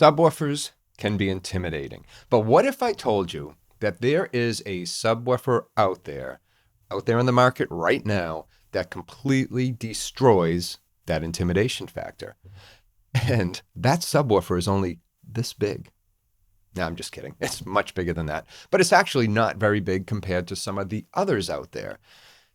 Subwoofers can be intimidating. But what if I told you that there is a subwoofer out there on the market right now that completely destroys that intimidation factor? And that subwoofer is only this big. No, I'm just kidding. It's much bigger than that. But it's actually not very big compared to some of the others out there.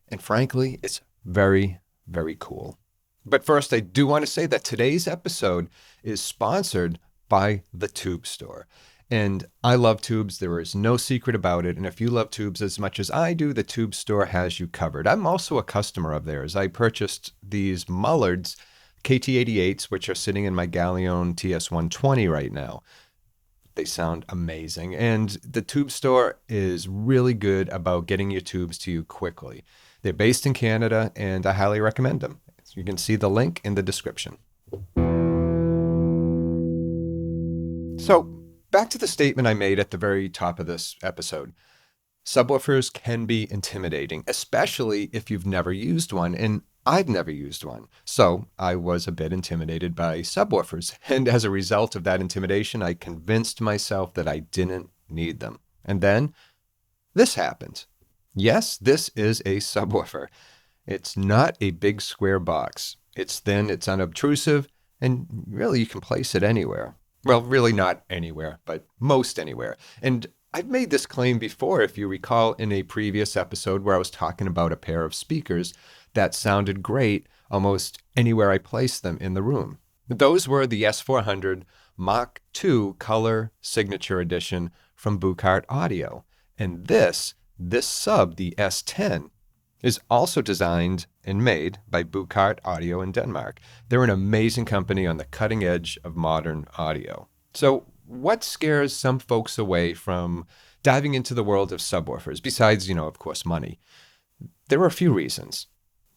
And frankly, it's very, very cool. But first, I do want to say that today's episode is sponsored by the Tube Store. And I love tubes. There is no secret about it. And if you love tubes as much as I do, the Tube Store has you covered. I'm also a customer of theirs. I purchased these Mullards KT88s, which are sitting in my Galleon TS120 right now. They sound amazing. And the Tube Store is really good about getting your tubes to you quickly. They're based in Canada, and I highly recommend them. You can see the link in the description. So, back to the statement I made at the very top of this episode. Subwoofers can be intimidating, especially if you've never used one, and I've never used one. So, I was a bit intimidated by subwoofers, and as a result of that intimidation, I convinced myself that I didn't need them. And then, this happened. Yes, this is a subwoofer. It's not a big square box. It's thin, it's unobtrusive, and really you can place it anywhere. Well, really not anywhere, but most anywhere. And I've made this claim before, if you recall, in a previous episode where I was talking about a pair of speakers that sounded great almost anywhere I placed them in the room. Those were the S400 Mach 2 Color Signature Edition from Buchardt Audio. And this sub, the S10, is also designed and made by Buchardt Audio in Denmark. They're an amazing company on the cutting edge of modern audio. So what scares some folks away from diving into the world of subwoofers, besides, of course, money? There are a few reasons.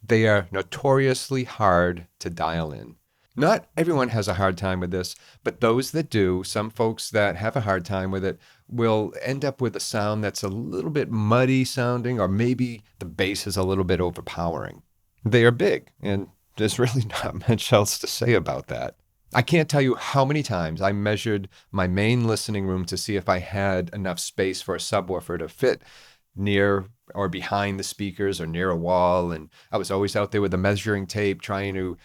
They are notoriously hard to dial in. Not everyone has a hard time with this, but those that do, some folks that have a hard time with it, will end up with a sound that's a little bit muddy sounding, or maybe the bass is a little bit overpowering. They are big, and there's really not much else to say about that. I can't tell you how many times I measured my main listening room to see if I had enough space for a subwoofer to fit near or behind the speakers or near a wall, and I was always out there with a measuring tape trying to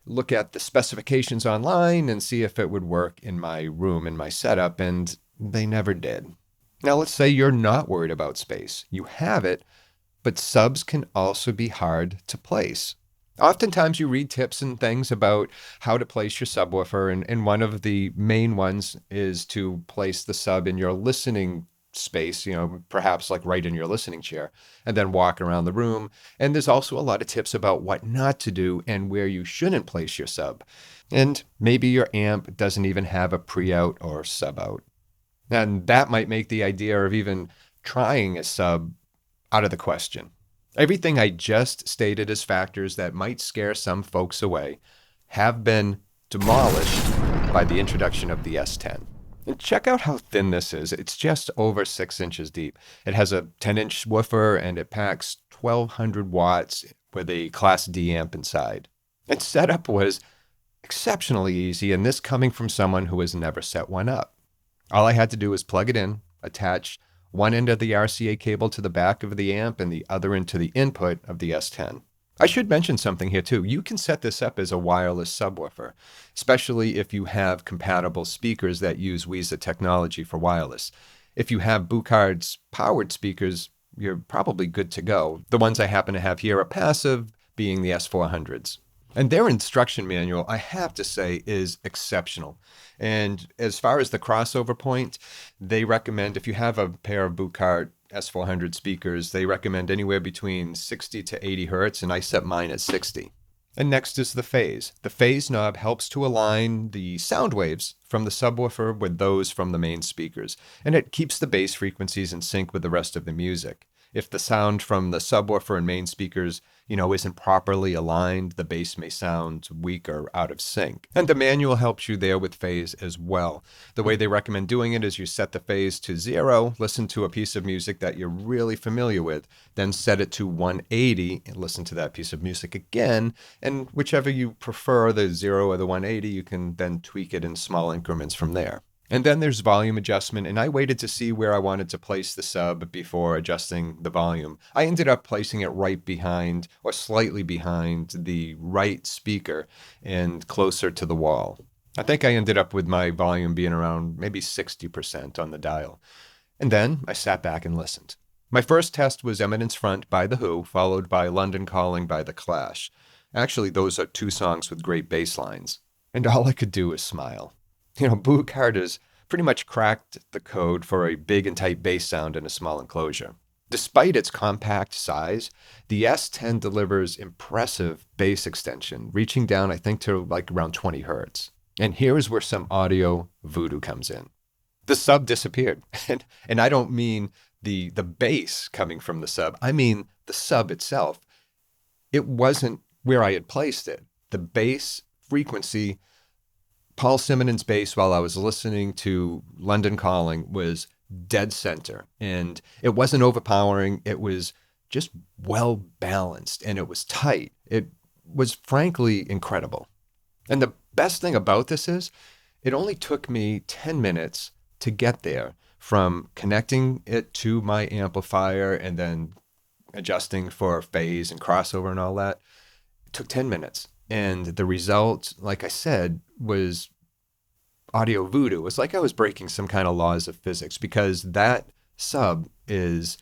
look at the specifications online and see if it would work in my room, in my setup, and they never did. Now, let's say you're not worried about space. You have it, but subs can also be hard to place. Oftentimes you read tips and things about how to place your subwoofer, and one of the main ones is to place the sub in your listening space, perhaps like right in your listening chair, and then walk around the room. And there's also a lot of tips about what not to do and where you shouldn't place your sub. And maybe your amp doesn't even have a pre-out or sub-out. And that might make the idea of even trying a sub out of the question. Everything I just stated as factors that might scare some folks away have been demolished by the introduction of the S10. And check out how thin this is. It's just over 6 inches deep. It has a 10-inch woofer, and it packs 1,200 watts with a Class D amp inside. Its setup was exceptionally easy, and this coming from someone who has never set one up. All I had to do was plug it in, attach one end of the RCA cable to the back of the amp and the other end to the input of the S10. I should mention something here too. You can set this up as a wireless subwoofer, especially if you have compatible speakers that use Weezer technology for wireless. If you have Buchardt's powered speakers, you're probably good to go. The ones I happen to have here are passive, being the S400s. And their instruction manual, I have to say, is exceptional. And as far as the crossover point, they recommend, if you have a pair of Buchardt S400 speakers, they recommend anywhere between 60 to 80 hertz, and I set mine at 60. And next is the phase. The phase knob helps to align the sound waves from the subwoofer with those from the main speakers, and it keeps the bass frequencies in sync with the rest of the music. If the sound from the subwoofer and main speakers isn't properly aligned, the bass may sound weak or out of sync. And the manual helps you there with phase as well. The way they recommend doing it is you set the phase to 0, listen to a piece of music that you're really familiar with, then set it to 180 and listen to that piece of music again. And whichever you prefer, the 0 or the 180, you can then tweak it in small increments from there. And then there's volume adjustment, and I waited to see where I wanted to place the sub before adjusting the volume. I ended up placing it right behind or slightly behind the right speaker and closer to the wall. I think I ended up with my volume being around maybe 60% on the dial. And then I sat back and listened. My first test was Eminence Front by The Who, followed by London Calling by The Clash. Actually, those are two songs with great bass lines. And all I could do was smile. Buchardt has pretty much cracked the code for a big and tight bass sound in a small enclosure. Despite its compact size, the S10 delivers impressive bass extension, reaching down, I think, to like around 20 hertz. And here is where some audio voodoo comes in. The sub disappeared. And I don't mean the bass coming from the sub. I mean the sub itself. It wasn't where I had placed it. The bass frequency, Paul Simonon's bass while I was listening to London Calling, was dead center. And it wasn't overpowering. It was just well balanced and it was tight. It was frankly incredible. And the best thing about this is it only took me 10 minutes to get there, from connecting it to my amplifier and then adjusting for phase and crossover and all that. It took 10 minutes. And the result, like I said, was audio voodoo. It was like I was breaking some kind of laws of physics, because that sub is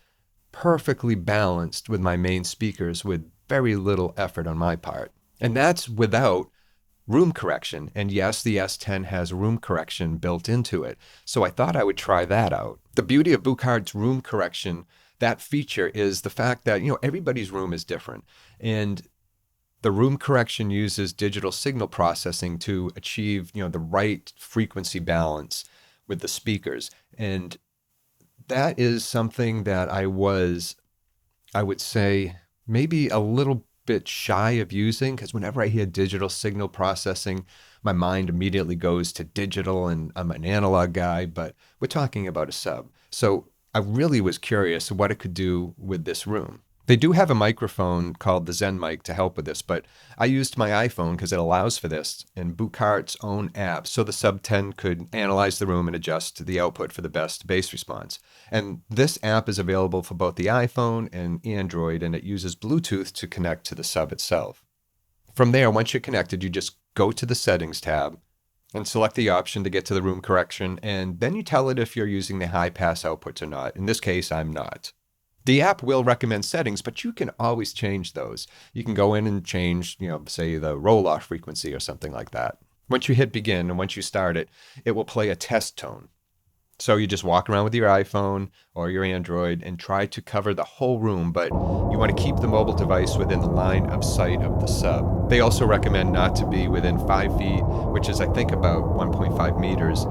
perfectly balanced with my main speakers with very little effort on my part. And that's without room correction. And yes, the S10 has room correction built into it. So I thought I would try that out. The beauty of Buchardt's room correction, that feature, is the fact that, everybody's room is different. And the room correction uses digital signal processing to achieve, the right frequency balance with the speakers. And that is something that I would say, maybe a little bit shy of using, because whenever I hear digital signal processing, my mind immediately goes to digital, and I'm an analog guy, but we're talking about a sub. So I really was curious what it could do with this room. They do have a microphone called the Zen mic to help with this, but I used my iPhone because it allows for this, and Buchardt's own app, so the SUB10 could analyze the room and adjust the output for the best bass response. And this app is available for both the iPhone and Android, and it uses Bluetooth to connect to the sub itself. From there, once you're connected, you just go to the Settings tab and select the option to get to the room correction, and then you tell it if you're using the high-pass outputs or not. In this case, I'm not. The app will recommend settings, but you can always change those. You can go in and change, say the roll-off frequency or something like that. Once you hit begin and once you start it, it will play a test tone. So you just walk around with your iPhone or your Android and try to cover the whole room, but you want to keep the mobile device within the line of sight of the sub. They also recommend not to be within 5 feet, which is, I think, about 1.5 meters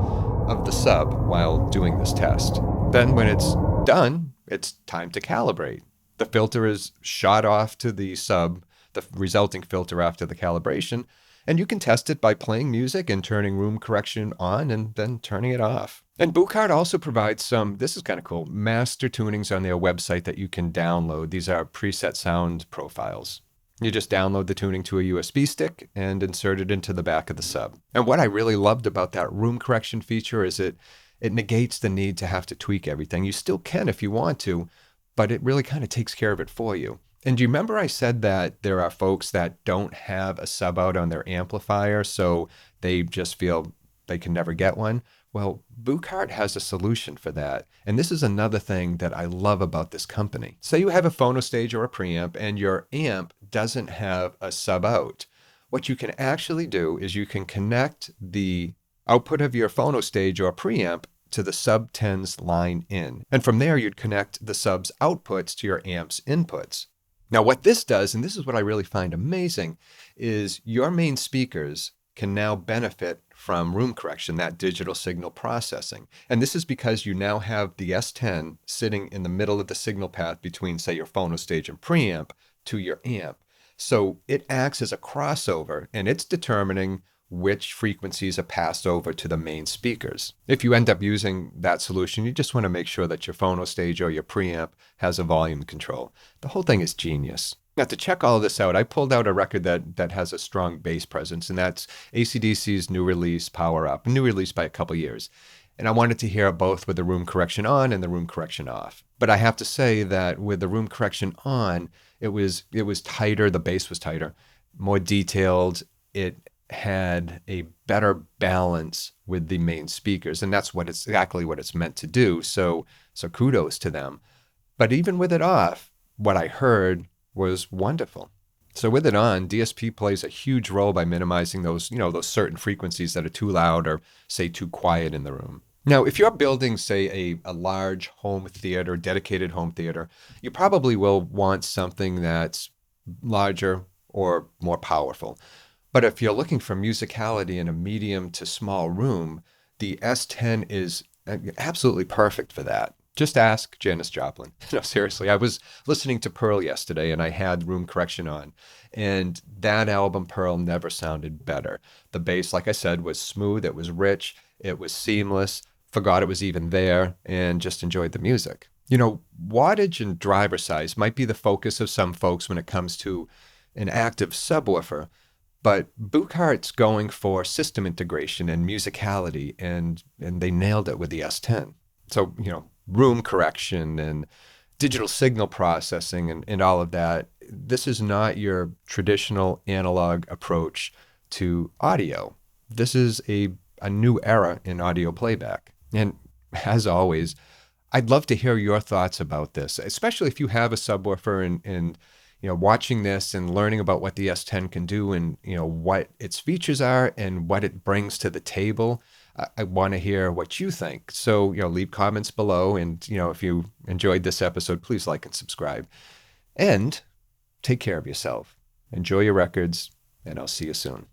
of the sub while doing this test. Then when it's done, it's time to calibrate. The filter is shot off to the sub, the resulting filter after the calibration, and you can test it by playing music and turning room correction on and then turning it off. And Buchardt also provides some, this is kind of cool, master tunings on their website that you can download. These are preset sound profiles. You just download the tuning to a USB stick and insert it into the back of the sub. And what I really loved about that room correction feature is it negates the need to have to tweak everything. You still can if you want to, but it really kind of takes care of it for you. And do you remember I said that there are folks that don't have a sub out on their amplifier, so they just feel they can never get one? Well, Buchardt has a solution for that. And this is another thing that I love about this company. Say you have a phonostage or a preamp and your amp doesn't have a sub out. What you can actually do is you can connect the output of your phonostage or preamp to the SUB10's line in. And from there, you'd connect the sub's outputs to your amp's inputs. Now, what this does, and this is what I really find amazing, is your main speakers can now benefit from room correction, that digital signal processing. And this is because you now have the S10 sitting in the middle of the signal path between, say, your phonostage and preamp to your amp. So it acts as a crossover, and it's determining which frequencies are passed over to the main speakers. If you end up using that solution, you just want to make sure that your phono stage or your preamp has a volume control. The whole thing is genius. Now, to check all of this out, I pulled out a record that has a strong bass presence, and that's AC/DC's new release, Power Up, new release by a couple years. And I wanted to hear it both with the room correction on and the room correction off. But I have to say that with the room correction on, it was tighter, the bass was tighter, more detailed. It had a better balance with the main speakers, and that's exactly what it's meant to do. So kudos to them. But even with it off, what I heard was wonderful. So with it on, DSP plays a huge role by minimizing those certain frequencies that are too loud or say too quiet in the room. Now, if you're building, say, a large home theater, dedicated home theater, you probably will want something that's larger or more powerful. But if you're looking for musicality in a medium to small room, the S10 is absolutely perfect for that. Just ask Janis Joplin. No, seriously, I was listening to Pearl yesterday and I had room correction on. And that album, Pearl, never sounded better. The bass, like I said, was smooth. It was rich. It was seamless. Forgot it was even there and just enjoyed the music. Wattage and driver size might be the focus of some folks when it comes to an active subwoofer. But Buchardt's going for system integration and musicality, and they nailed it with the S10. So, room correction and digital signal processing and all of that. This is not your traditional analog approach to audio. This is a new era in audio playback. And as always, I'd love to hear your thoughts about this, especially if you have a subwoofer and watching this and learning about what the S10 can do and, what its features are and what it brings to the table. I want to hear what you think. So, leave comments below. And, if you enjoyed this episode, please like and subscribe. And take care of yourself. Enjoy your records, and I'll see you soon.